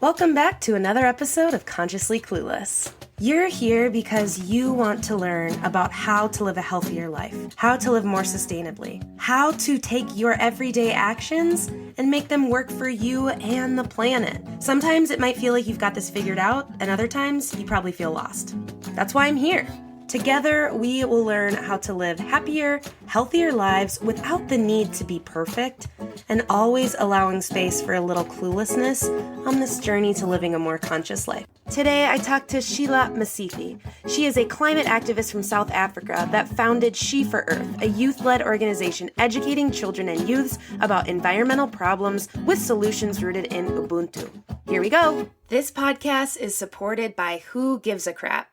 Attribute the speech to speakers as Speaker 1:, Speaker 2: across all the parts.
Speaker 1: Welcome back to another episode of Consciously Clueless. You're here because you want to learn about how to live a healthier life, how to live more sustainably, how to take your everyday actions and make them work for you and the planet. Sometimes it might feel like you've got this figured out, and other times you probably feel lost. That's why I'm here. Together, we will learn how to live happier, healthier lives without the need to be perfect, and always allowing space for a little cluelessness on this journey to living a more conscious life. Today, I talked to Shelot Masithi. She is a climate activist from South Africa that founded She for Earth, a youth-led organization educating children and youths about environmental problems with solutions rooted in Ubuntu. Here we go. This podcast is supported by Who Gives a Crap.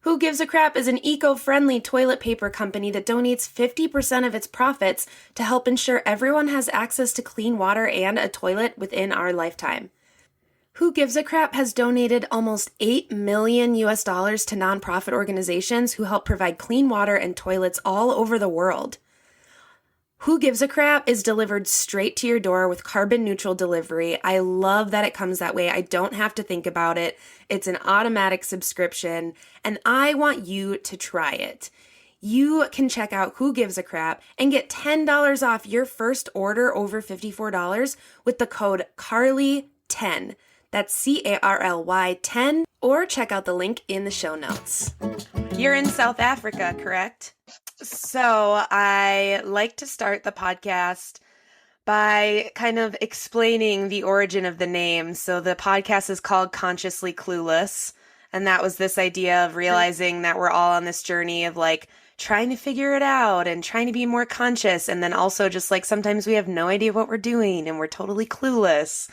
Speaker 1: Who Gives a Crap is an eco-friendly toilet paper company that donates 50% of its profits to help ensure everyone has access to clean water and a toilet within our lifetime. Who Gives a Crap has donated almost $8 million to nonprofit organizations who help provide clean water and toilets all over the world. Who Gives a Crap is delivered straight to your door with carbon neutral delivery. I love that it comes that way. I don't have to think about it. It's an automatic subscription, and I want you to try it. You can check out Who Gives a Crap and get $10 off your first order over $54 with the code CARLY10. That's CARLY 10, or check out the link in the show notes. You're in South Africa, correct? So I like to start the podcast by kind of explaining the origin of the name. So the podcast is called Consciously Clueless. And that was this idea of realizing that we're all on this journey of like trying to figure it out and trying to be more conscious. And then also just like sometimes we have no idea what we're doing and we're totally clueless.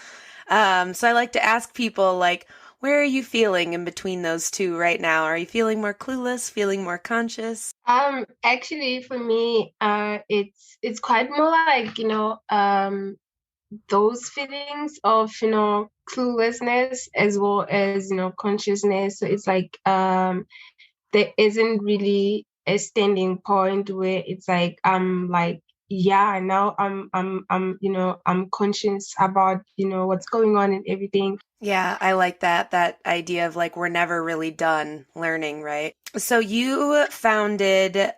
Speaker 1: So I like to ask people like, where are you feeling in between those two right now? Are you feeling more clueless, feeling more conscious?
Speaker 2: Actually, for me, it's quite more like, those feelings of, cluelessness as well as, consciousness. So it's like, there isn't really a standing point where it's like, yeah, now I'm conscious about, what's going on and everything.
Speaker 1: Yeah, I like that idea of like we're never really done learning, right? So you founded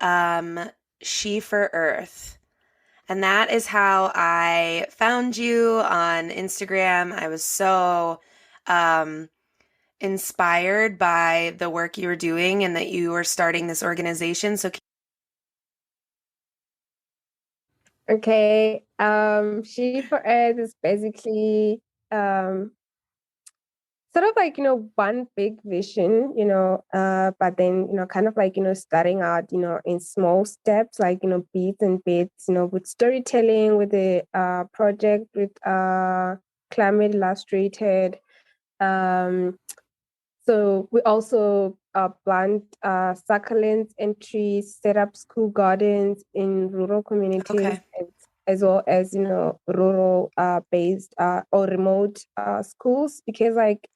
Speaker 1: She for Earth, and that is how I found you on Instagram. I was so inspired by the work you were doing and that you were starting this organization. So
Speaker 2: Okay. She for Earth is basically sort of like, one big vision, but then, kind of like, starting out, in small steps, like, bits and bits, with storytelling, with the project, with Climate Illustrated. So we also plant succulents and trees, set up school gardens in rural communities,
Speaker 1: okay.
Speaker 2: as well as, rural based or remote schools, because like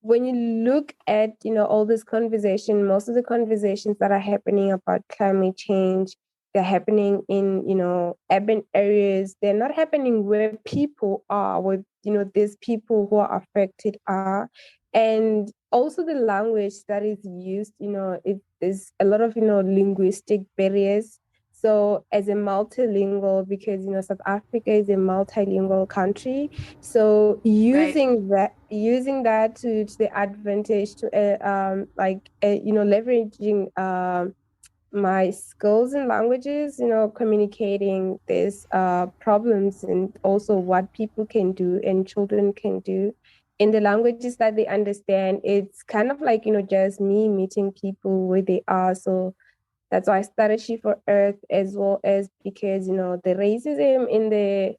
Speaker 2: when you look at, all this conversation, most of the conversations that are happening about climate change, they're happening in, urban areas. They're not happening where people are, where, these people who are affected are. And also the language that is used, it is a lot of, linguistic barriers. So as a multilingual, because, South Africa is a multilingual country, so using that to the advantage to leveraging my skills in languages, communicating these problems and also what people can do and children can do in the languages that they understand. It's kind of like, just me meeting people where they are. So that's why I started She for Earth, as well as because, the racism in the,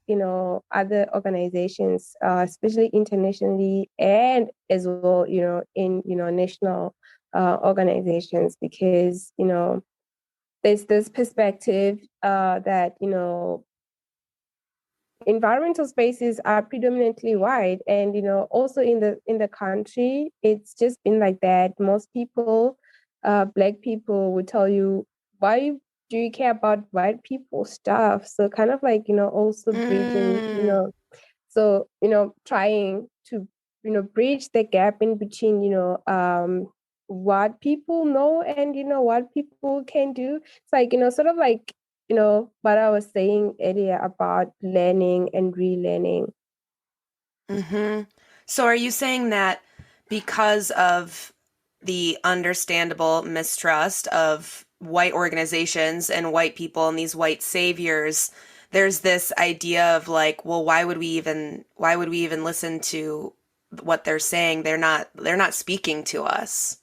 Speaker 2: other organizations, especially internationally and as well, in, national organizations, because, there's this perspective that, environmental spaces are predominantly white, and, also in the country, it's just been like that. Most people, Black people, would tell you, why do you care about white people stuff? So kind of like, also bridging, so, trying to bridge the gap in between, what people know and, what people can do. It's like, sort of like, what I was saying earlier about learning and relearning.
Speaker 1: Mm-hmm. So are you saying that because of the understandable mistrust of white organizations and white people and these white saviors, there's this idea of like, well, why would we even listen to what they're saying? They're not speaking to us.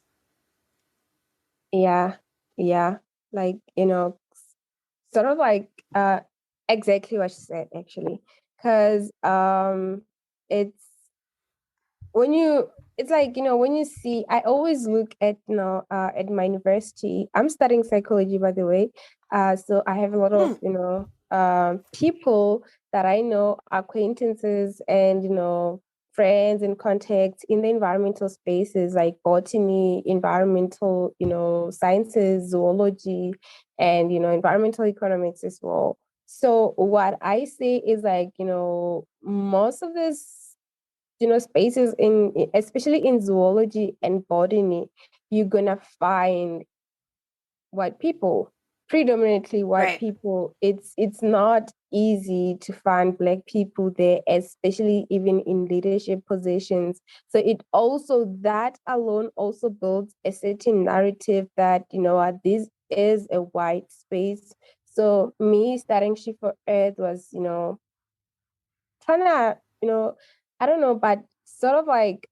Speaker 2: Yeah, yeah. Like, sort of like exactly what you said actually. Because it's when you it's like, when you see, I always look at, at my university. I'm studying psychology, by the way. So I have a lot of,
Speaker 1: Hmm,
Speaker 2: people that I know, acquaintances and, friends and contacts in the environmental spaces like botany, environmental, sciences, zoology, and, environmental economics as well. So what I say is like, most of this, spaces in, especially in zoology and botany, you're gonna find white people, predominantly white
Speaker 1: right,
Speaker 2: people. It's not easy to find black people there, especially even in leadership positions. So it also, that alone also builds a certain narrative that, this is a white space. So me starting Shift for Earth was, trying to, I don't know, but sort of like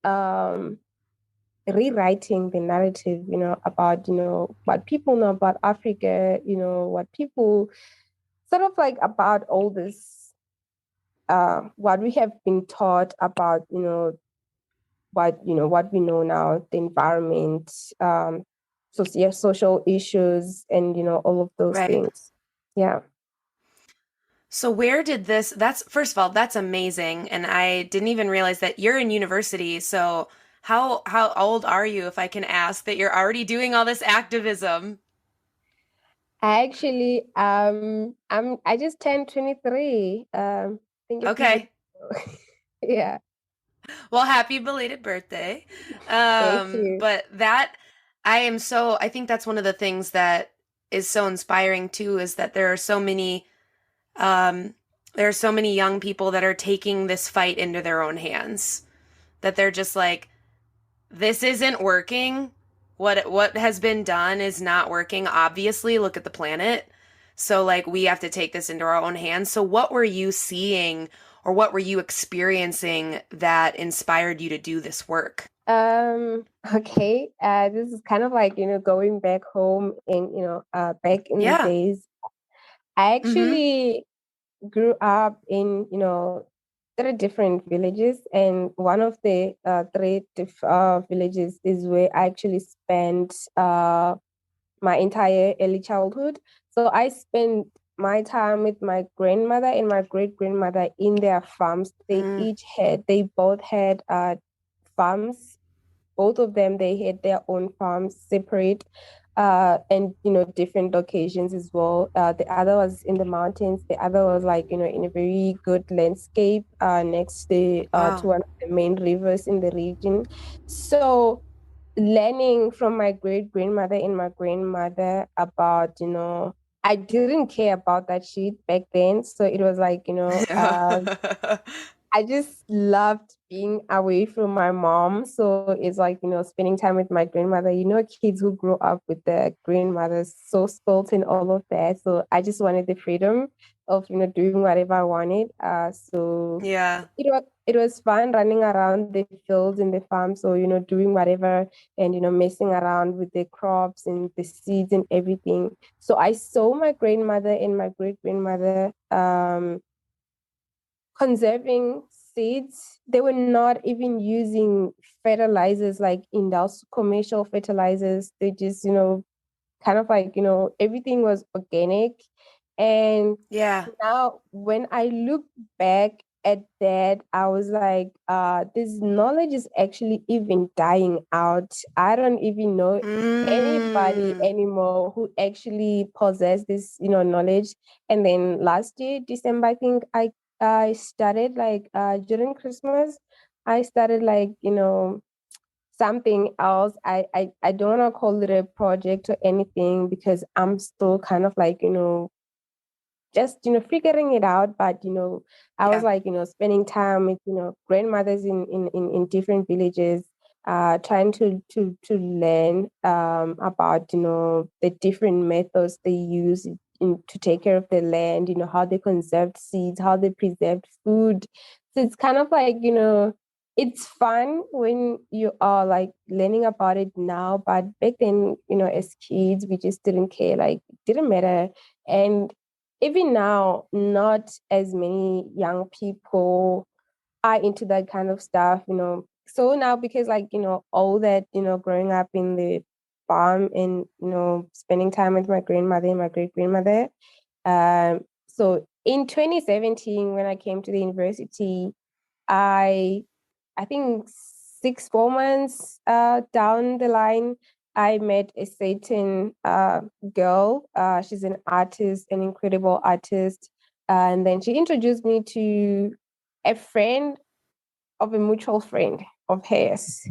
Speaker 2: rewriting the narrative, about, what people know about Africa, what people sort of like about all this, what we have been taught about, what we know now, the environment, social issues, and, all of those
Speaker 1: right.
Speaker 2: things. Yeah.
Speaker 1: So where did that's first of all, that's amazing. And I didn't even realize that you're in university. So how old are you, if I can ask, that you're already doing all this activism?
Speaker 2: I actually, I just turned 23, I think a few days
Speaker 1: Okay.
Speaker 2: ago. Yeah.
Speaker 1: Well, happy belated birthday.
Speaker 2: Thank you.
Speaker 1: But I think that's one of the things that is so inspiring too, is that um, there are so many young people that are taking this fight into their own hands. That they're just like, this isn't working. What has been done is not working. Obviously, look at the planet. So like we have to take this into our own hands. So what were you seeing or what were you experiencing that inspired you to do this work?
Speaker 2: Okay. This is kind of like, going back home and, back in the
Speaker 1: Yeah.
Speaker 2: days. I
Speaker 1: Mm-hmm.
Speaker 2: actually grew up in, three different villages, and one of the villages is where I actually spent my entire early childhood. So I spent my time with my grandmother and my great grandmother in their farms.
Speaker 1: Mm.
Speaker 2: They both had farms. Both of them, they had their own farms separate, and, different locations as well. The other was in the mountains. The other was like, in a very good landscape, next to
Speaker 1: Wow.
Speaker 2: one of the main rivers in the region. So learning from my great grandmother and my grandmother about, I didn't care about that shit back then. So it was like, I just loved being away from my mom. So it's like, spending time with my grandmother. Kids who grow up with their grandmothers, so spoilt and all of that. So I just wanted the freedom of, doing whatever I wanted. So
Speaker 1: Yeah.
Speaker 2: it was fun running around the fields and the farm. So, doing whatever and, messing around with the crops and the seeds and everything. So I saw my grandmother and my great grandmother conserving seeds. They were not even using fertilizers like industrial commercial fertilizers. They just, kind of like, everything was organic. And
Speaker 1: Yeah.
Speaker 2: now when I look back at that, I was like, this knowledge is actually even dying out. I don't even know anybody
Speaker 1: Mm.
Speaker 2: anymore who actually possess this, knowledge. And then last year, December, I think I started like during Christmas. I started like, something else. I don't want to call it a project or anything because I'm still kind of like, just figuring it out. But I was
Speaker 1: Yeah.
Speaker 2: like spending time with grandmothers in different villages, trying to learn about the different methods they use to take care of the land, how they conserved seeds, how they preserved food. So it's kind of like it's fun when you are like learning about it now, but back then as kids we just didn't care, like it didn't matter. And even now, not as many young people are into that kind of stuff. So now, because like, all that, growing up in the farm and, spending time with my grandmother and my great grandmother. So in 2017, when I came to the university, I I think 4 months down the line, I met a certain girl. She's an artist, an incredible artist. And then she introduced me to a friend of a mutual friend of hers.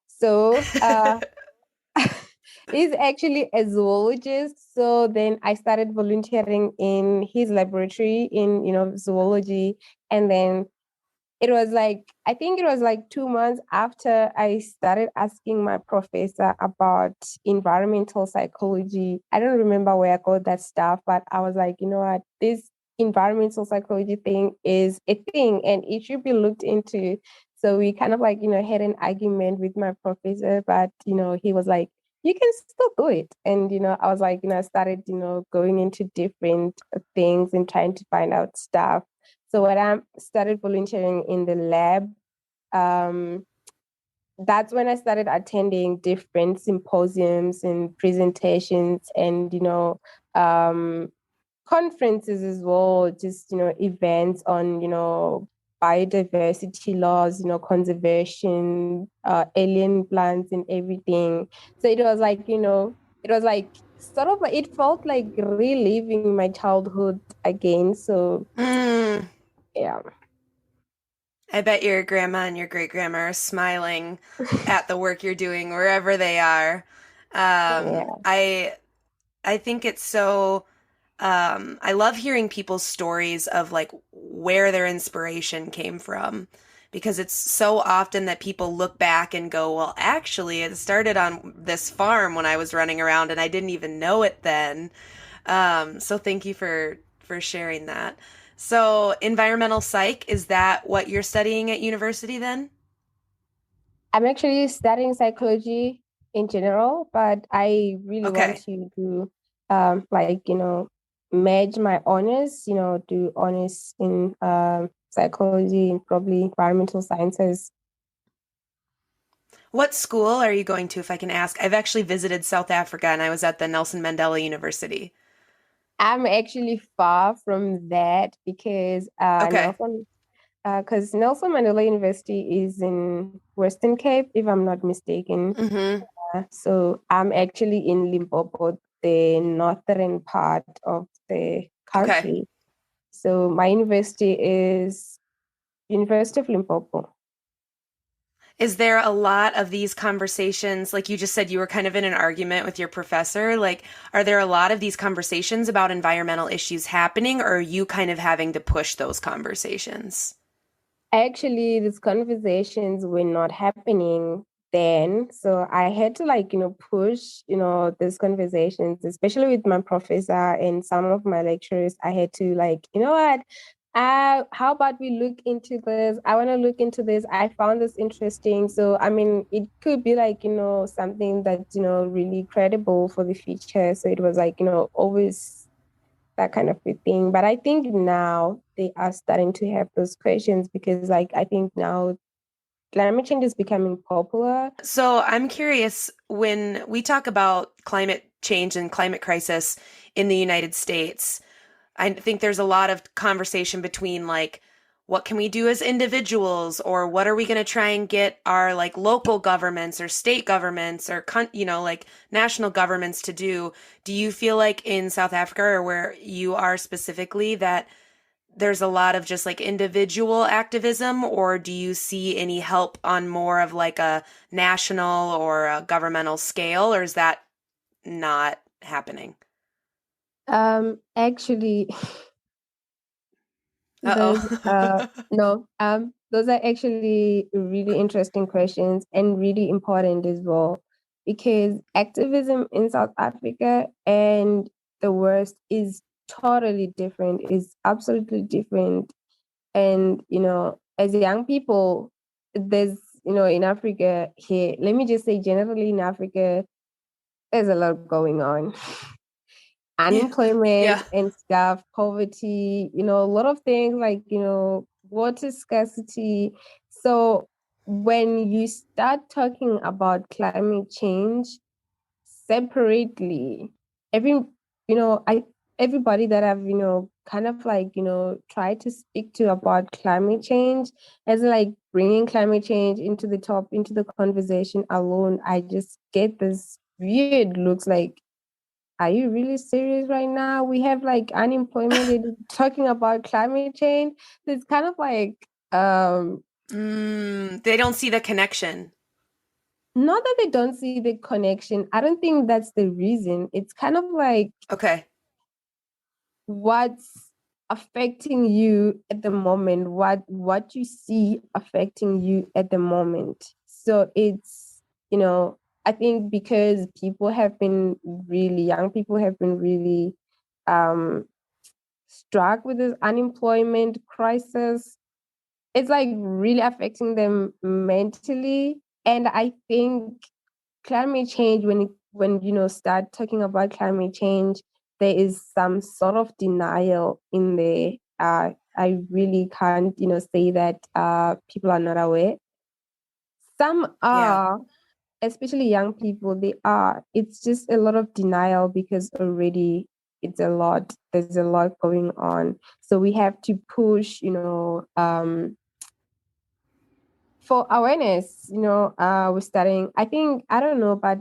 Speaker 2: So he's actually a zoologist. So then I started volunteering in his laboratory in, zoology. And then it was like, I think it was like 2 months after I started asking my professor about environmental psychology. I don't remember where I got that stuff, but I was like, you know what, this environmental psychology thing is a thing and it should be looked into. So we kind of like, had an argument with my professor, but, he was like, you can still do it. And, I was like, I started, going into different things and trying to find out stuff. So when I started volunteering in the lab, um, that's when I started attending different symposiums and presentations and, um, conferences as well, just, events on, biodiversity laws, conservation, alien plants and everything. So it was like, it was like sort of like, it felt like reliving my childhood again. So
Speaker 1: Mm,
Speaker 2: yeah.
Speaker 1: I bet your grandma and your great grandma are smiling at the work you're doing wherever they are. Um,
Speaker 2: Yeah.
Speaker 1: I I think it's so I love hearing people's stories of like where their inspiration came from because it's so often that people look back and go, well, actually, it started on this farm when I was running around and I didn't even know it then. So thank you for sharing that. So environmental psych, is that what you're studying at university then?
Speaker 2: I'm actually studying psychology in general, but I really want
Speaker 1: Okay.
Speaker 2: to do like, merge my honors, do honors in psychology and probably environmental sciences.
Speaker 1: What school are you going to, if I can ask? I've actually visited South Africa and I was at the Nelson Mandela University.
Speaker 2: I'm actually far from that because
Speaker 1: Okay.
Speaker 2: Nelson Mandela University is in Western Cape, if I'm not mistaken.
Speaker 1: Mm-hmm.
Speaker 2: So I'm actually in Limpopo, the northern part of the
Speaker 1: Okay.
Speaker 2: country. So my university is University of Limpopo.
Speaker 1: Is there a lot of these conversations? Like you just said, you were kind of in an argument with your professor. Like, are there a lot of these conversations about environmental issues happening, or are you kind of having to push those conversations?
Speaker 2: Actually, these conversations were not happening then. So I had to like, push, these conversations, especially with my professor and some of my lecturers. I had to like, you know what? How about we look into this? I want to look into this. I found this interesting. So, I mean, it could be like, something that's, really credible for the future. So it was like, always that kind of a thing. But I think now they are starting to have those questions because, like, I think now climate change is becoming popular.
Speaker 1: So I'm curious when we talk about climate change and climate crisis in the United States, I think there's a lot of conversation between like, what can we do as individuals, or what are we going to try and get our like local governments or state governments or like national governments to do? Do you feel like in South Africa or where you are specifically that there's a lot of just like individual activism, or do you see any help on more of like a national or a governmental scale, or is that not happening?
Speaker 2: Actually, those
Speaker 1: Uh-oh.
Speaker 2: no, those are actually really interesting questions and really important as well, because activism in South Africa and the West is totally different, is absolutely different. And, as young people, there's, in Africa here, let me just say generally in Africa, there's a lot going on.
Speaker 1: Yeah.
Speaker 2: Unemployment
Speaker 1: Yeah.
Speaker 2: and stuff, poverty, a lot of things like, water scarcity. So when you start talking about climate change separately, every, I everybody that I've, kind of like, tried to speak to about climate change as like bringing climate change into the conversation alone, I just get this weird looks like, are you really serious right now? We have like unemployment and talking about climate change. So it's kind of like
Speaker 1: They don't see the connection.
Speaker 2: not that they don't see the connection. I don't think that's the reason. It's kind of like
Speaker 1: Okay.
Speaker 2: what's affecting you at the moment, what you see affecting you at the moment. So it's, I think because young people have been really um struck with this unemployment crisis. It's like really affecting them mentally. And I think climate change, when start talking about climate change, there is some sort of denial in there. I really can't, say that people are not aware. Some
Speaker 1: Yeah.
Speaker 2: are, especially young people, they are. It's just a lot of denial because already it's a lot. There's a lot going on. So we have to push, for awareness, we're starting, I think, I don't know, but,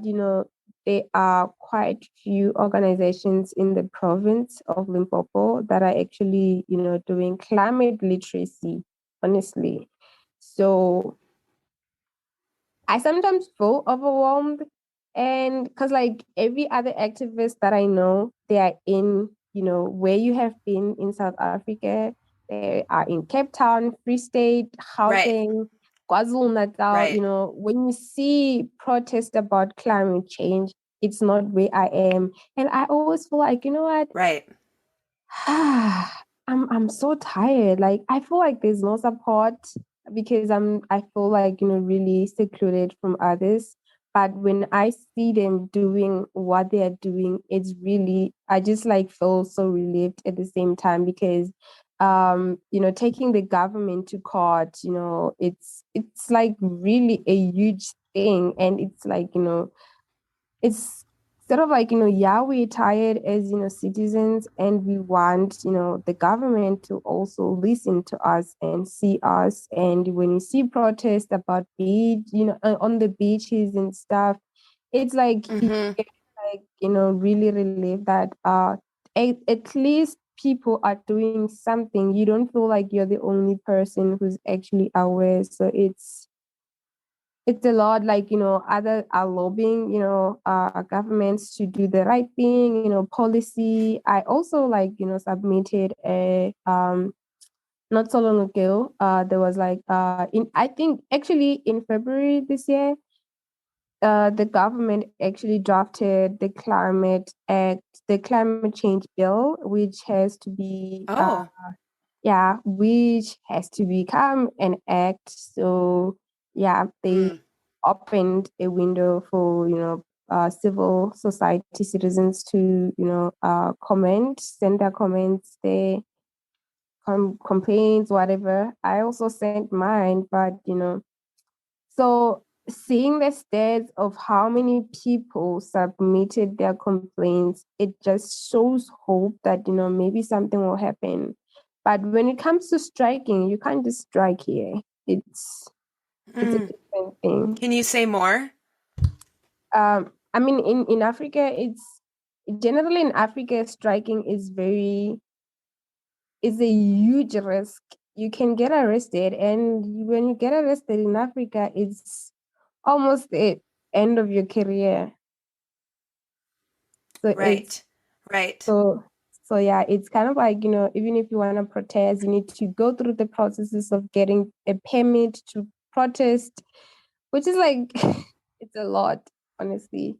Speaker 2: there are quite few organizations in the province of Limpopo that are actually, doing climate literacy, honestly. So I sometimes feel overwhelmed, and because like every other activist that I know, they are in, where you have been in South Africa. They are in Cape Town, Free State,
Speaker 1: Right.
Speaker 2: Gauteng, KwaZulu Natal.
Speaker 1: Right.
Speaker 2: When you see protests about climate change, it's not where I am, and I always feel like, what,
Speaker 1: Right.
Speaker 2: I'm so tired. Like I feel like there's no support because I feel like, really secluded from others. But when I see them doing what they are doing, it's really, I just like feel so relieved at the same time because taking the government to court, it's like really a huge thing. And it's like, it's sort of like, yeah, we're tired as, citizens, and we want, the government to also listen to us and see us. And when you see protests about beach, on the beaches and stuff, it's like you
Speaker 1: Mm-hmm.
Speaker 2: get like, really relieved that at least people are doing something. You don't feel like you're the only person who's actually aware. So it's a lot like, other are lobbying, governments to do the right thing, policy. I also like, submitted a not so long ago, there was like in I think actually in February this year, the government actually drafted the climate change bill, which has to be
Speaker 1: Oh.
Speaker 2: yeah, which has to become an act. So yeah, they
Speaker 1: Mm.
Speaker 2: opened a window for, civil society citizens to, comment, send their comments, their complaints, whatever. I also sent mine, but so seeing the stats of how many people submitted their complaints, it just shows hope that, maybe something will happen. But when it comes to striking, you can't just strike here. It's a
Speaker 1: Mm.
Speaker 2: different thing.
Speaker 1: Can you say more?
Speaker 2: I mean, in Africa, it's generally in Africa, striking is very is a huge risk. You can get arrested, and when you get arrested in Africa, it's almost the end of your career. So it's
Speaker 1: Right. Right.
Speaker 2: so so yeah, it's kind of like, even if you want to protest, you need to go through the processes of getting a permit to protest, which is like it's a lot, honestly.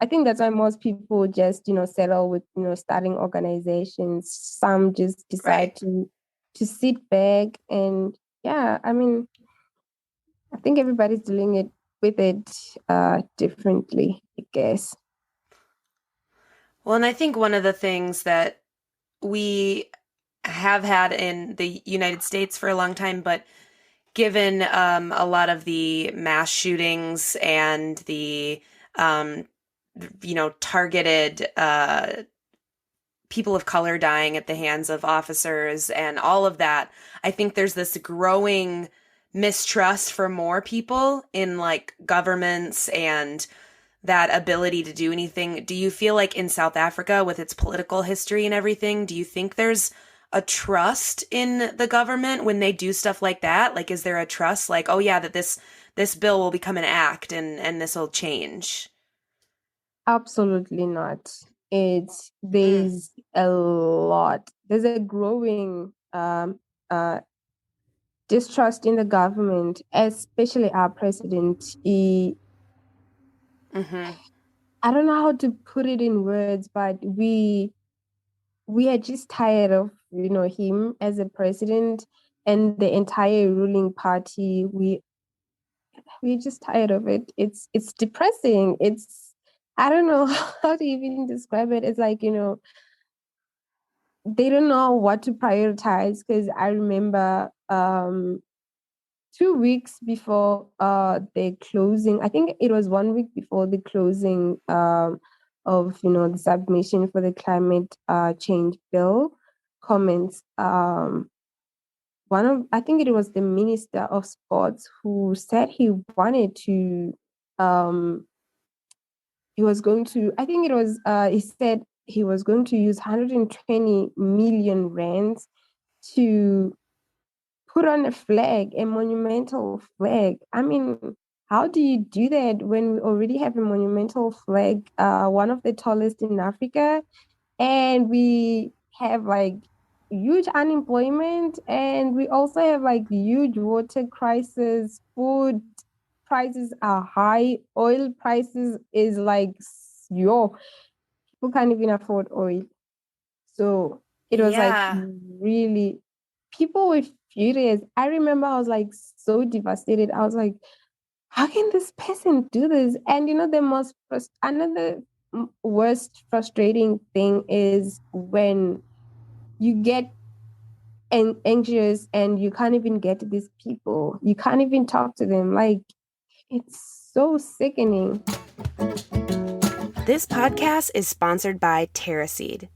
Speaker 2: I think that's why most people just, settle with, starting organizations. Some just decide
Speaker 1: Right.
Speaker 2: to sit back and yeah, I mean, I think everybody's dealing it with it differently, I guess.
Speaker 1: Well, and I think one of the things that we have had in the United States for a long time, but given a lot of the mass shootings and the um, targeted people of color dying at the hands of officers and all of that, I think there's this growing mistrust for more people in like governments and that ability to do anything. Do you feel like in South Africa, with its political history and everything, do you think there's a trust in the government when they do stuff like that? Like, is there a trust like, oh yeah, that this bill will become an act and this will change?
Speaker 2: Absolutely not.
Speaker 1: Mm,
Speaker 2: There's a lot. There's a growing uh distrust in the government, especially our president.
Speaker 1: mm-hmm.
Speaker 2: I don't know how to put it in words, but we are just tired of, him as a president and the entire ruling party. We're just tired of it. It's depressing. I don't know how to even describe it. It's like, they don't know what to prioritize, because I remember 2 weeks before the closing, I think it was 1 week before the closing of the submission for the climate change bill comments. One of I think it was the Minister of Sports who said he wanted to um he was going to I think it was he said he was going to use 120 million rands to put on a flag, a monumental flag. I mean, how do you do that when we already have a monumental flag, one of the tallest in Africa, and we have like huge unemployment, and we also have like huge water crisis, food prices are high, oil prices is like, yo, people can't even afford oil. So it was like
Speaker 1: Yeah.
Speaker 2: really, people were furious. I remember I was like so devastated. I was like, how can this person do this? And another worst frustrating thing is when you get anxious and you can't even get to these people. You can't even talk to them. Like, it's so sickening.
Speaker 1: This podcast is sponsored by TerraSeed.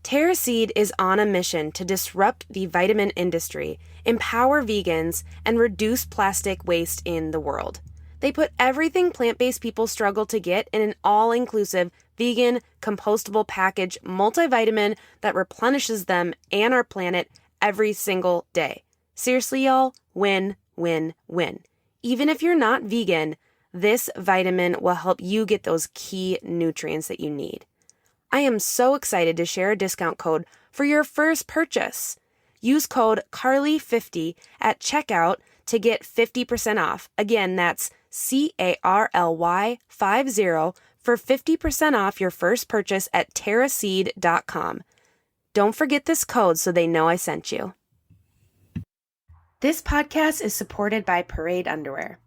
Speaker 1: TerraSeed is on a mission to disrupt the vitamin industry, empower vegans, and reduce plastic waste in the world. They put everything plant-based people struggle to get in an all-inclusive, vegan, compostable package multivitamin that replenishes them and our planet every single day. Seriously, y'all, win, win, win. Even if you're not vegan, this vitamin will help you get those key nutrients that you need. I am so excited to share a discount code for your first purchase. Use code CARLY50 at checkout to get 50% off. Again, that's CARLY50 for 50% off your first purchase at terraseed.com. Don't forget this code so they know I sent you. This podcast is supported by Parade Underwear.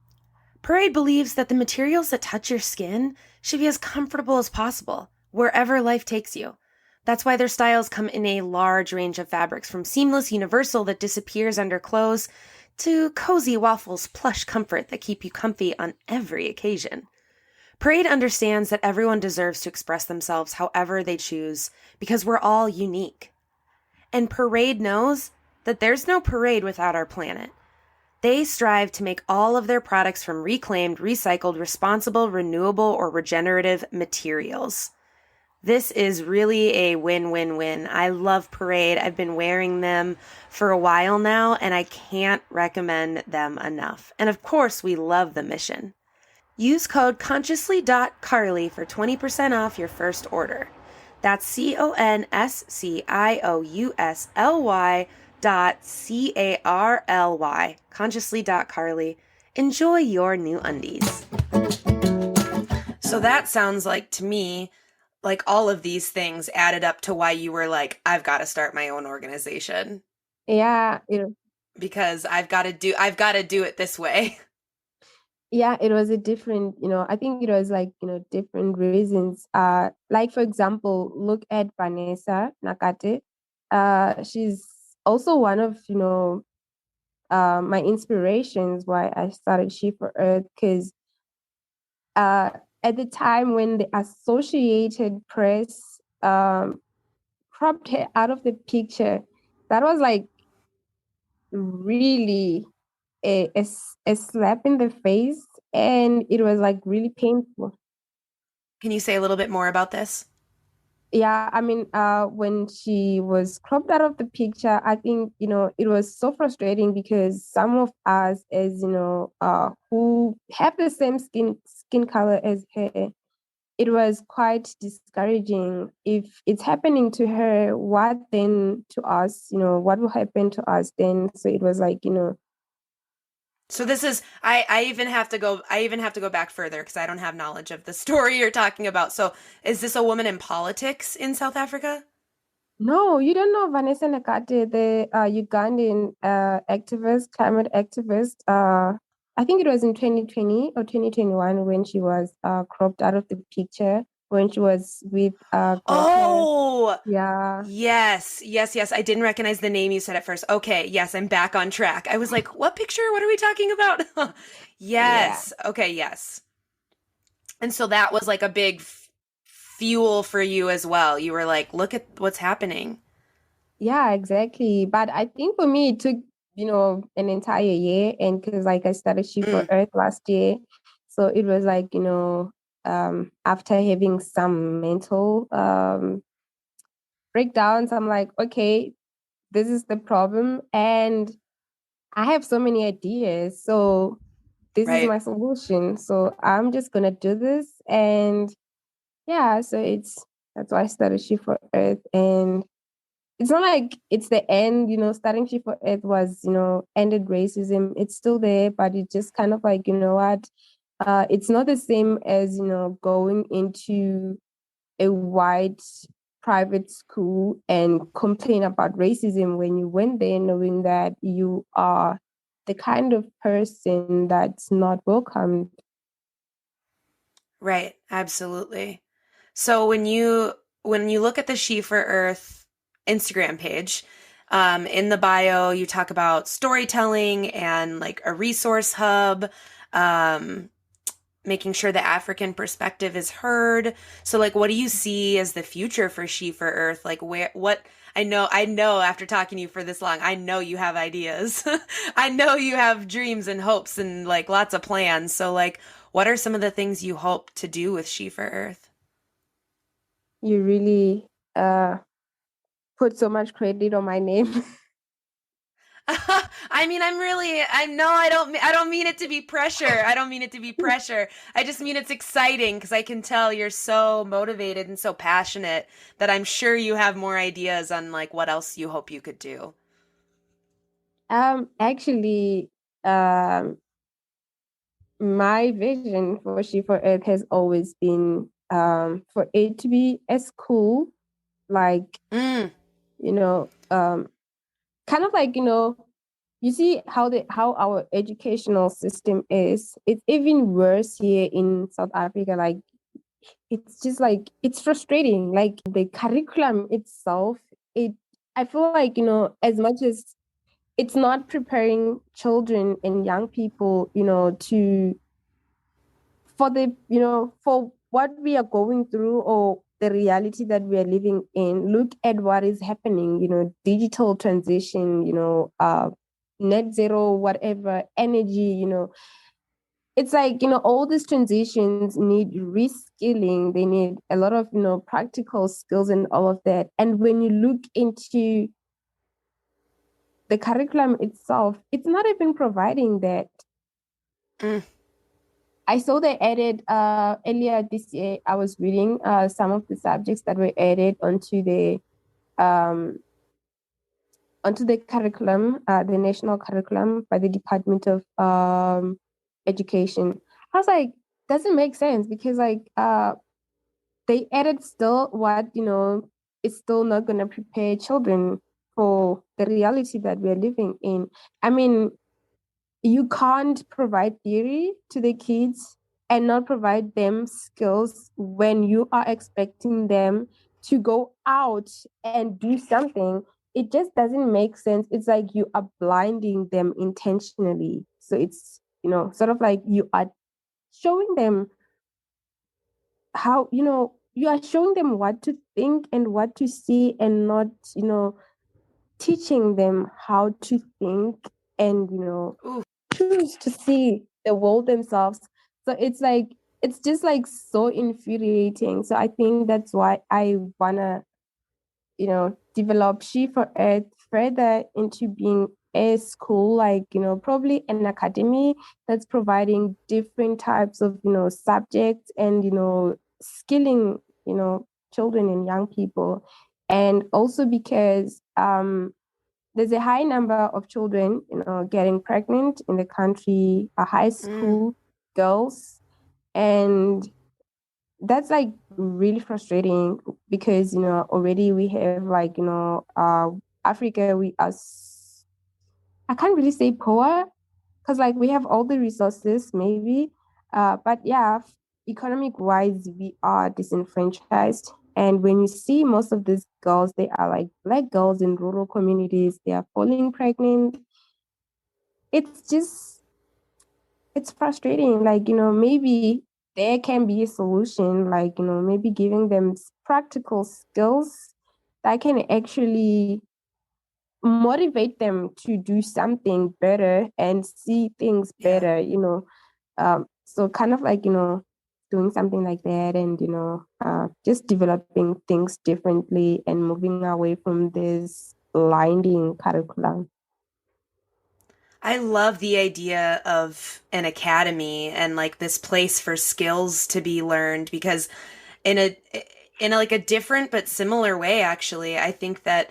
Speaker 1: Parade believes that the materials that touch your skin should be as comfortable as possible, wherever life takes you. That's why their styles come in a large range of fabrics, from seamless universal that disappears under clothes to cozy waffles plush comfort that keep you comfy on every occasion. Parade understands that everyone deserves to express themselves however they choose because we're all unique. And Parade knows that there's no parade without our planet. They strive to make all of their products from reclaimed, recycled, responsible, renewable, or regenerative materials. This is really a win-win-win. I love Parade. I've been wearing them for a while now, and I can't recommend them enough. And of course, we love the mission. Use code consciously.carly for 20% off your first order. That's consciously.carly, consciously.carly. Enjoy your new undies. So that sounds like to me like all of these things added up to why you were like, I've got to start my own organization
Speaker 2: Yeah,
Speaker 1: because I've got to do it this way.
Speaker 2: yeah, it was a different, I think it was like, different reasons. Like for example, look at Vanessa Nakate. She's also one of, my inspirations why I started She for Earth, because uh, at the time when the Associated Press cropped her out of the picture, that was like really a slap in the face, and it was like really painful.
Speaker 1: Can you say a little bit more about this?
Speaker 2: Yeah, I mean, when she was cropped out of the picture, I think, it was so frustrating because some of us, as who have the same skin color as her, it was quite discouraging. If it's happening to her, what then to us? What will happen to us then? So it was like,
Speaker 1: So this is I even have to go back further because I don't have knowledge of the story you're talking about. So is this a woman in politics in South Africa?
Speaker 2: no, you don't know Vanessa Nakate, the Ugandan activist, climate activist. I think it was in 2020 or 2021 when she was cropped out of the picture when she was with Greta.
Speaker 1: Oh,
Speaker 2: Yeah,
Speaker 1: yes, yes, yes. I didn't recognize the name you said at first. Okay, yes, I'm back on track. I was like, what picture? What are we talking about?
Speaker 2: yeah,
Speaker 1: Yes. Okay, yes. And so that was like a big fuel for you as well. You were like, look at what's happening.
Speaker 2: yeah, exactly. But I think for me, it took, an entire year. And because, like, I started She for
Speaker 1: Mm,
Speaker 2: Earth last year. So it was like, after having some mental breakdowns, I'm like, okay, this is the problem. And I have so many ideas. So this is
Speaker 1: right.
Speaker 2: my solution. So I'm just going to do this. And yeah, so that's why I started She for Earth. And it's not like it's the end, starting She for Earth was, ended racism. It's still there, but it just kind of like, what? It's not the same as, going into a white private school and complain about racism when you went there knowing that you are the kind of person that's not welcomed.
Speaker 1: Right, absolutely. So when you look at the She for Earth Instagram page, in the bio you talk about storytelling and like a resource hub, um, making sure the African perspective is heard. So like what do you see as the future for She for Earth? Like where what I know after talking to you for this long, I know you have ideas. I know you have dreams and hopes and like lots of plans. So like what are some of the things you hope to do with She for Earth?
Speaker 2: You really put so much credit on my name.
Speaker 1: I mean, I know I don't mean it to be pressure. I don't mean it to be pressure. I just mean it's exciting because I can tell you're so motivated and so passionate that I'm sure you have more ideas on like what else you hope you could do.
Speaker 2: Actually, my vision for She for Earth has always been for it to be as cool, like,
Speaker 1: Mm,
Speaker 2: you know, kind of like, you see how our educational system is. It's even worse here in South Africa. Like, it's just like it's frustrating. Like the curriculum itself, it I feel like, as much as it's not preparing children and young people, to for the for what we are going through or the reality that we are living in. Look at what is happening, digital transition, net zero, whatever energy, it's like, all these transitions need reskilling. They need a lot of, practical skills and all of that. And when you look into the curriculum itself, it's not even providing that.
Speaker 1: Mm,
Speaker 2: I saw they added earlier this year, I was reading some of the subjects that were added um, onto the curriculum, the national curriculum by the Department of Education. I was like, doesn't make sense because like they added still what, is still not going to prepare children for the reality that we're living in. I mean, you can't provide theory to the kids and not provide them skills when you are expecting them to go out and do something. It just doesn't make sense. It's like you are blinding them intentionally. So it's, sort of like you are showing them how, you are showing them what to think and what to see, and not, teaching them how to think and,
Speaker 1: ooh,
Speaker 2: choose to see the world themselves. So it's just like so infuriating. So I think that's why I wanna, develop She for Earth further into being a school, like, probably an academy that's providing different types of, subjects and, skilling, children and young people. And also because there's a high number of children, getting pregnant in the country, high
Speaker 1: mm.
Speaker 2: school girls, and that's like really frustrating because already we have like Africa. I can't really say poor because like we have all the resources maybe, but yeah, economic wise we are disenfranchised. And when you see most of these girls, they are like black girls in rural communities, they are falling pregnant. It's just, it's frustrating. Like, maybe there can be a solution, like, maybe giving them practical skills that can actually motivate them to do something better and see things
Speaker 1: Yeah.
Speaker 2: better, so kind of like, doing something like that, and, just developing things differently and moving away from this blinding curriculum.
Speaker 1: I love the idea of an academy and like this place for skills to be learned because in a like a different but similar way actually, I think that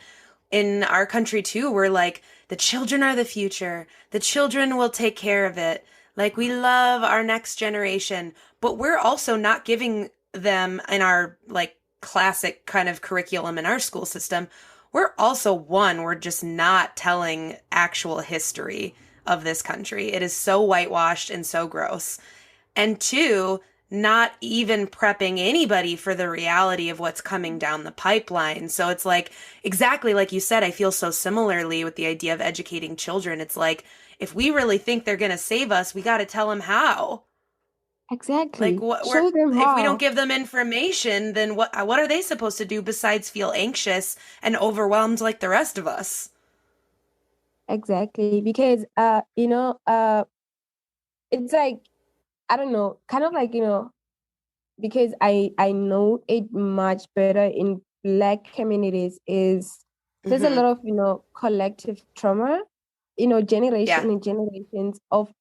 Speaker 1: in our country too, we're like the children are the future. The children will take care of it. Like we love our next generation, but we're also not giving them in our like classic kind of curriculum in our school system. We're just not telling actual history of this country. It is so whitewashed and so gross. And two, not even prepping anybody for the reality of what's coming down the pipeline. So it's like, exactly like you said, I feel so similarly with the idea of educating children. It's like, if we really think they're going to save us, we got to tell them how. Like
Speaker 2: Exactly.
Speaker 1: what we're
Speaker 2: Show them
Speaker 1: if we don't
Speaker 2: how.
Speaker 1: give them information, then what are they supposed to do besides feel anxious and overwhelmed like the rest of us?
Speaker 2: Exactly. Because it's like, I don't know, kind of like, because I know it much better in Black communities, is there's a
Speaker 1: Hmm.
Speaker 2: lot of, collective trauma,
Speaker 1: Yeah.
Speaker 2: generation and generations of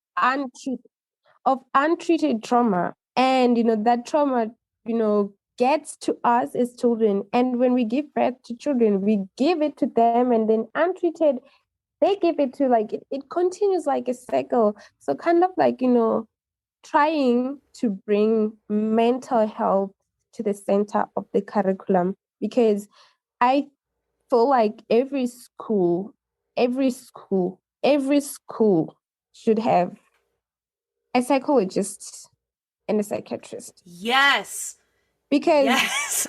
Speaker 2: untreated trauma. And that trauma, gets to us as children. And when we give birth to children, we give it to them, and then untreated, they give it to, like, it continues like a cycle. So kind of like, trying to bring mental health to the center of the curriculum, because I feel like every school should have a psychologist and a psychiatrist.
Speaker 1: Yes.
Speaker 2: Because
Speaker 1: Yes.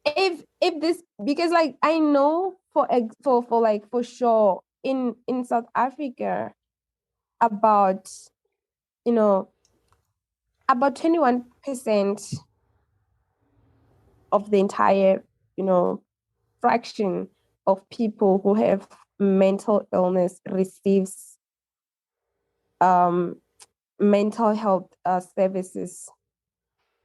Speaker 2: if this, because like I know for like for sure in South Africa, about, you know about 21% of the entire, fraction of people who have mental illness receives um mental health services,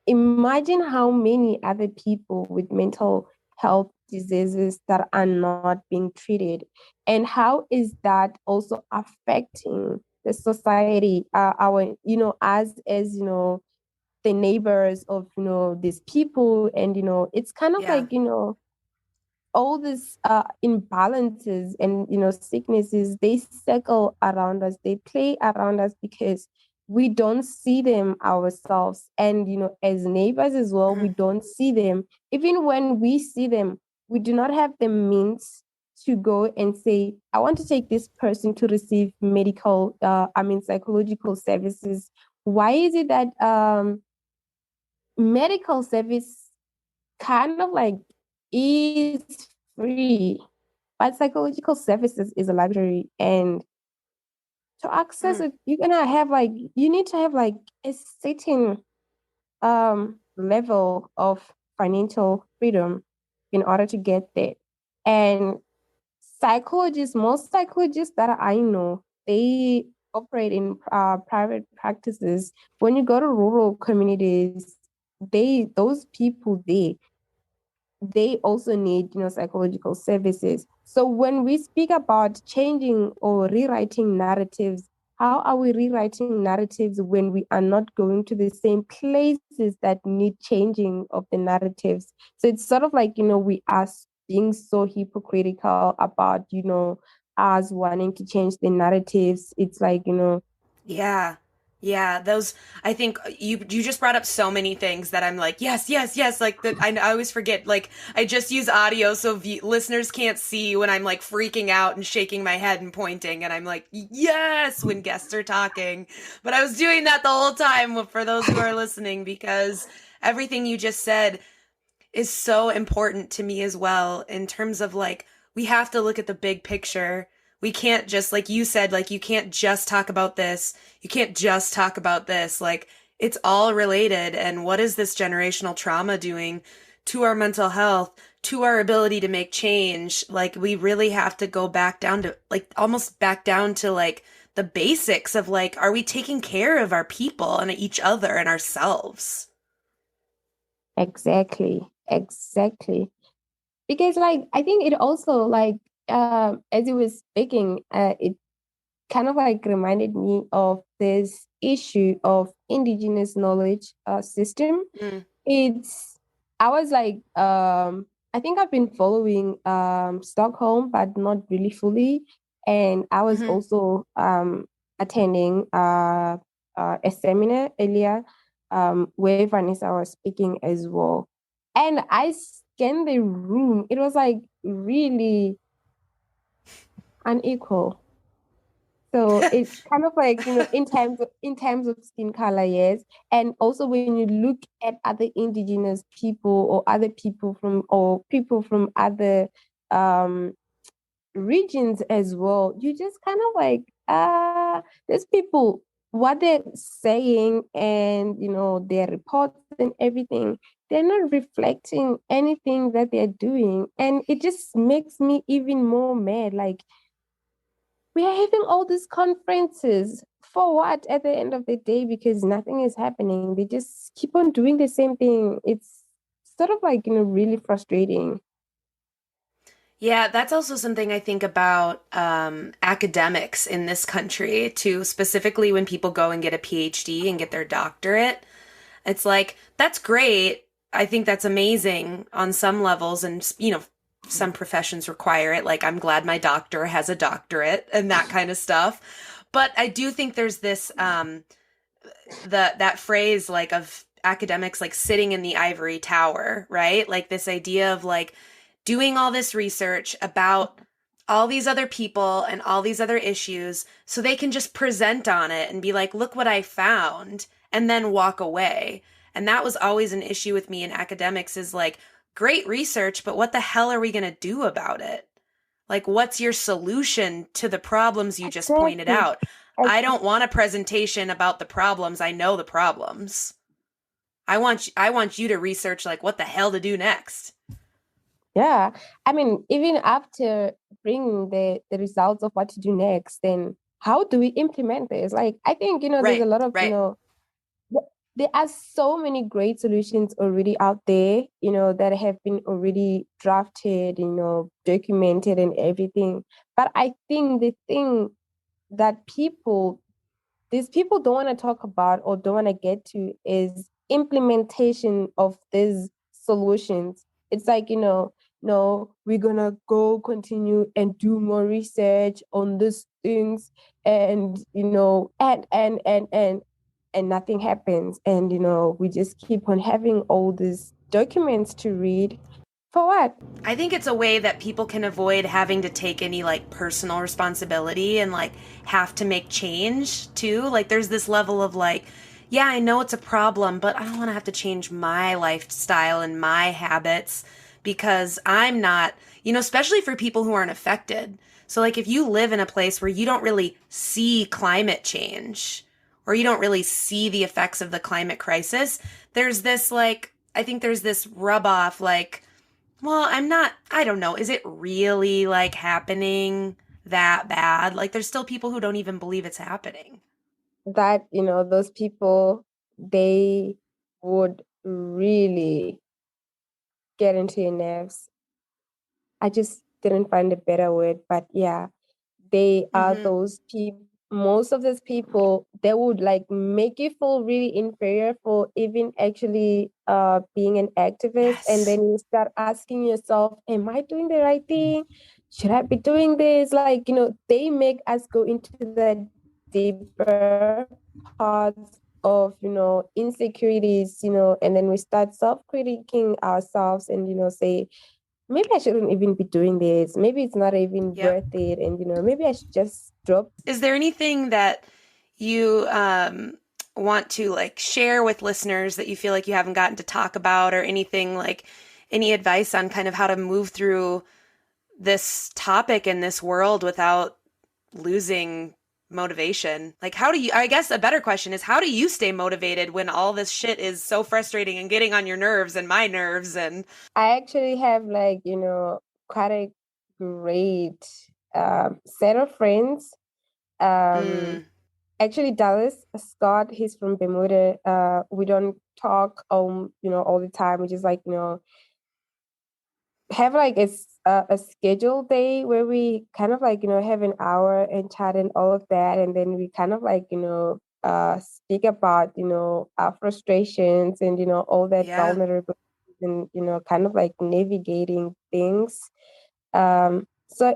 Speaker 2: imagine how many other people with mental health diseases that are not being treated, and how is that also affecting the society, our, as the neighbors of these people. And it's kind of
Speaker 1: Yeah.
Speaker 2: like all these imbalances and sicknesses, they circle around us, they play around us because we don't see them ourselves. And as neighbors as well, we
Speaker 1: Mhm.
Speaker 2: don't see them. Even when we see them, we do not have the means to go and say, I want to take this person to receive medical, psychological services. Why is it that medical service kind of like is free, but psychological services is a luxury? And to access
Speaker 1: Mm.
Speaker 2: it, you need to have like a certain level of financial freedom in order to get there. And most psychologists that I know, they operate in private practices. When you go to rural communities, those people they also need psychological services. So when we speak about changing or rewriting narratives, how are we rewriting narratives when we are not going to the same places that need changing of the narratives? So it's sort of like we are being so hypocritical about us wanting to change the narratives. It's like
Speaker 1: Yeah. Yeah, those I think you just brought up so many things that I'm like, yes, yes, yes, like that I always forget, like I just use audio so listeners can't see when I'm like freaking out and shaking my head and pointing and I'm like, yes, when guests are talking. But I was doing that the whole time for those who are listening because everything you just said is so important to me as well in terms of like we have to look at the big picture. We can't just like you said, like you can't just talk about this. You can't just talk about this. Like it's all related. And what is this generational trauma doing to our mental health, to our ability to make change? Like we really have to go back down to like almost back down to like the basics of like, are we taking care of our people and each other and ourselves?
Speaker 2: exactly, exactly. Because like I think it also like as it was speaking, it kind of like reminded me of this issue of indigenous knowledge system.
Speaker 1: Mm,
Speaker 2: It's I was like I think I've been following Stockholm but not really fully, and I was
Speaker 1: hmm.
Speaker 2: also attending a seminar earlier where Vanessa was speaking as well, and I scanned the room. It was like really unequal. So it's kind of like, in terms of skin color, yes. And also when you look at other indigenous people or other people from other um regions as well, you just kind of like these people, what they're saying and their reports and everything, they're not reflecting anything that they're doing. And it just makes me even more mad. Like we are having all these conferences for what at the end of the day? Because nothing is happening. They just keep on doing the same thing. It's sort of like, really frustrating.
Speaker 1: Yeah, that's also something I think about academics in this country too, specifically when people go and get a PhD and get their doctorate. It's like, that's great. I think that's amazing on some levels, and, some professions require it. Like, I'm glad my doctor has a doctorate and that kind of stuff. But I do think there's this, that phrase like of academics like sitting in the ivory tower, right? Like this idea of like doing all this research about all these other people and all these other issues so they can just present on it and be like, look what I found, and then walk away. And that was always an issue with me in academics is like, great research, but what the hell are we going to do about it? Like, what's your solution to the problems you just pointed
Speaker 2: Exactly.
Speaker 1: out? I don't want a presentation about the problems. I know the problems. I want you to research like what the hell to do next.
Speaker 2: Yeah. I mean, even after bringing the results of what to do next, then how do we implement this? Like, I think, there's a
Speaker 1: Right,
Speaker 2: lot of,
Speaker 1: right.
Speaker 2: there are so many great solutions already out there, that have been already drafted, documented and everything. But I think the thing that these people don't want to talk about or don't want to get to is implementation of these solutions. It's like, no, we're gonna go continue and do more research on these things, and and nothing happens. And we just keep on having all these documents to read. For what?
Speaker 1: I think it's a way that people can avoid having to take any like personal responsibility and like have to make change too. Like there's this level of like, yeah, I know it's a problem, but I don't want to have to change my lifestyle and my habits because I'm not, especially for people who aren't affected. So like if you live in a place where you don't really see climate change or you don't really see the effects of the climate crisis, there's this like I think there's this rub off like, well, I don't know. Is it really like happening that bad? Like, there's still people who don't even believe it's happening.
Speaker 2: That, those people, they would really get into your nerves. I just didn't find a better word, but yeah, they are
Speaker 1: Mm-hmm.
Speaker 2: those people. Most of these people, they would like make you feel really inferior for even actually being an activist. And
Speaker 1: Yes.
Speaker 2: then you start asking yourself, am I doing the right thing? Should I be doing this? Like, they make us go into the deeper parts of, insecurities, and then we start self-critiquing ourselves and, say, maybe I shouldn't even be doing this. Maybe it's not even
Speaker 1: Yep.
Speaker 2: worth it. And, maybe I should just drop.
Speaker 1: Is there anything that you want to like share with listeners that you feel like you haven't gotten to talk about, or anything like any advice on kind of how to move through this topic in this world without losing motivation? Like, how do you, I guess a better question is, how do you stay motivated when all this shit is so frustrating and getting on your nerves and my nerves? And
Speaker 2: I actually have like, quite a great set of friends. Um,
Speaker 1: mm,
Speaker 2: Actually, Dallas Scott, he's from Bermuda. We don't talk, all the time. We just like, have like a scheduled day where we kind of like have an hour and chat and all of that, and then we kind of like speak about our frustrations and all that
Speaker 1: yeah.
Speaker 2: vulnerability, and kind of like navigating things. So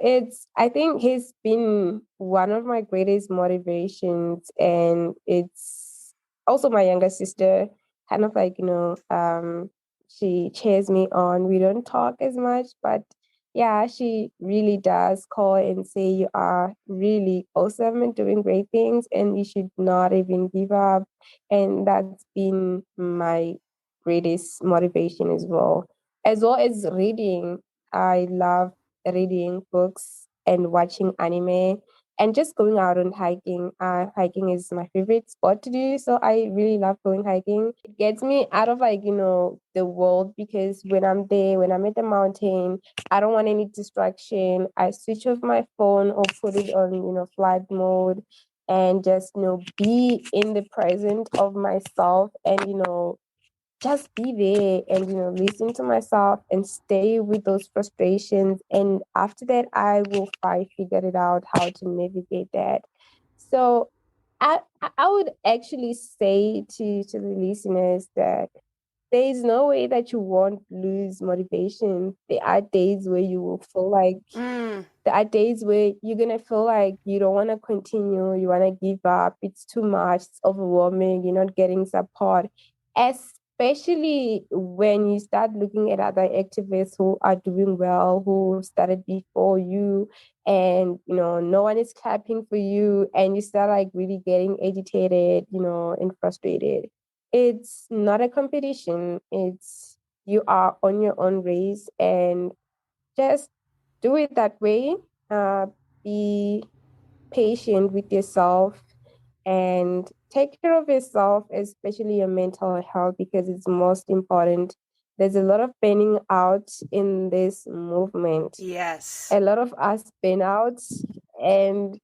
Speaker 2: I think he's been one of my greatest motivations, and it's also my younger sister, kind of like, she cheers me on. We don't talk as much, but yeah, she really does call and say you are really awesome and doing great things, and you should not even give up. And that's been my greatest motivation as well as reading. I love reading books and watching anime and just going out and hiking. Hiking is my favorite sport to do. So I really love going hiking. It gets me out of like, the world, because when I'm there, when I'm at the mountain, I don't want any distraction. I switch off my phone or put it on, flight mode, and just, be in the present of myself, and, just be there and listen to myself and stay with those frustrations, and after that I will figure it out how to navigate that. So I would actually say to the listeners that there is no way that you won't lose motivation. There are days where you will feel like
Speaker 1: Mm,
Speaker 2: there are days where you're gonna feel like you don't want to continue, you want to give up, it's too much, it's overwhelming, you're not getting support. Especially when you start looking at other activists who are doing well, who started before you, and no one is clapping for you, and you start like really getting agitated, and frustrated. It's not a competition. It's you are on your own race, and just do it that way. Uh, be patient with yourself and take care of yourself, especially your mental health, because it's most important. There's a lot of burning out in this movement.
Speaker 1: yes.
Speaker 2: A lot of us burn out, and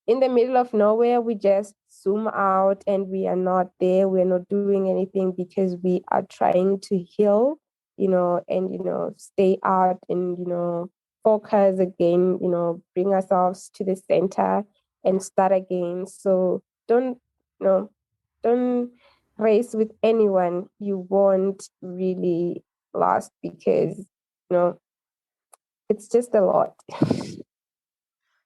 Speaker 2: in the middle of nowhere, we just zoom out and we are not there. We're not doing anything because we are trying to heal, and, stay out and, focus again, bring ourselves to the center and start again. So don't race with anyone. You won't really last because, it's just a lot.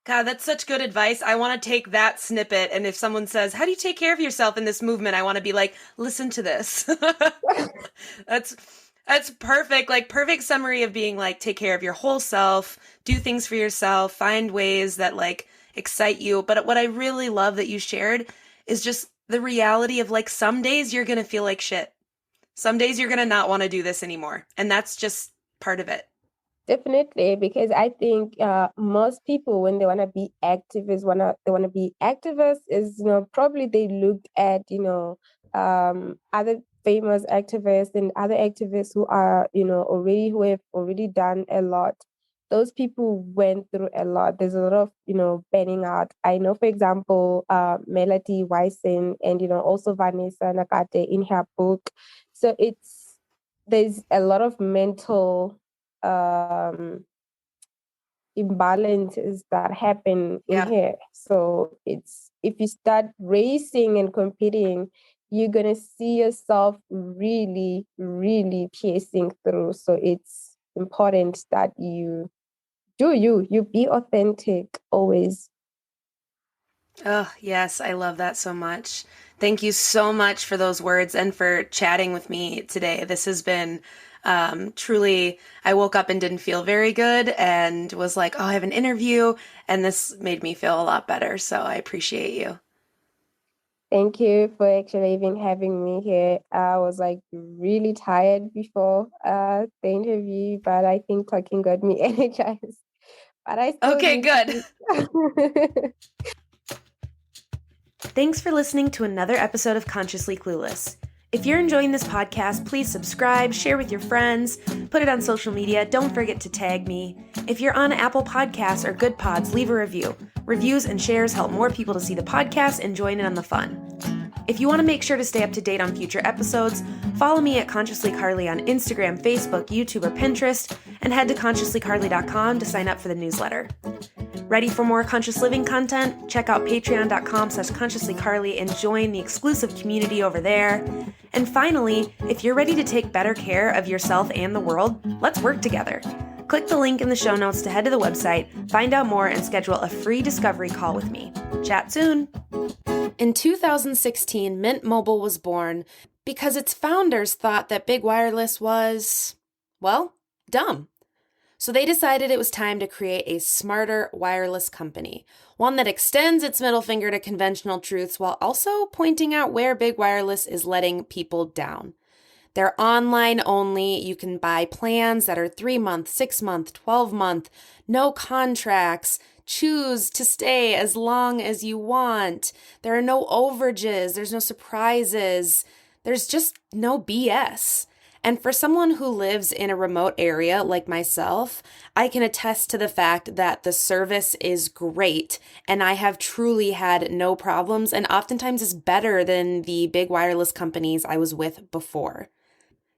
Speaker 1: God, that's such good advice. I want to take that snippet. And if someone says, how do you take care of yourself in this movement? I want to be like, listen to this. That's that's perfect. Like perfect summary of being like, take care of your whole self, do things for yourself, find ways that like excite you. But what I really love that you shared is just the reality of like some days you're going to feel like shit. Some days you're going to not want to do this anymore. And that's just part of it.
Speaker 2: Definitely, because I think most people, when they want to be activists, they want to be activists, is probably they looked at other famous activists and other activists who are who have already done a lot. Those people went through a lot. There's a lot of burning out. I know, for example, Melody Wyson and also Vanessa Nakate in her book. So there's a lot of mental imbalances that happen in
Speaker 1: Yeah.
Speaker 2: here. So it's if you start racing and competing, you're gonna see yourself really, really piercing through. So it's important that you do you be authentic always.
Speaker 1: Oh, yes, I love that so much. Thank you so much for those words and for chatting with me today. This has been truly, I woke up and didn't feel very good and was like, oh, I have an interview, and this made me feel a lot better. So I appreciate you.
Speaker 2: Thank you for actually even having me here. I was like really tired before the interview, but I think talking got me energized. But I still
Speaker 1: Okay,
Speaker 2: need
Speaker 1: good.
Speaker 2: to.
Speaker 1: Thanks for listening to another episode of Consciously Clueless. If you're enjoying this podcast, please subscribe, share with your friends, put it on social media. Don't forget to tag me. If you're on Apple Podcasts or Good Pods, leave a review. Reviews and shares help more people to see the podcast and join in on the fun. If you want to make sure to stay up to date on future episodes, follow me at Consciously Carly on Instagram, Facebook, YouTube, or Pinterest, and head to consciouslycarly.com to sign up for the newsletter. Ready for more conscious living content? Check out patreon.com/consciouslycarly and join the exclusive community over there. And finally, if you're ready to take better care of yourself and the world, let's work together. Click the link in the show notes to head to the website, find out more, and schedule a free discovery call with me. Chat soon! In 2016, Mint Mobile was born because its founders thought that big wireless was, well, dumb. So they decided it was time to create a smarter wireless company, one that extends its middle finger to conventional truths while also pointing out where big wireless is letting people down. They're online only. You can buy plans that are 3-month, 6-month, 12-month, no contracts. Choose to stay as long as you want. There are no overages. There's no surprises. There's just no BS. And for someone who lives in a remote area like myself, I can attest to the fact that the service is great and I have truly had no problems and oftentimes is better than the big wireless companies I was with before.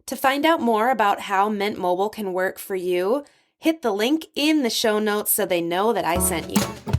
Speaker 1: To find out more about how Mint Mobile can work for you, hit the link in the show notes so they know that I sent you.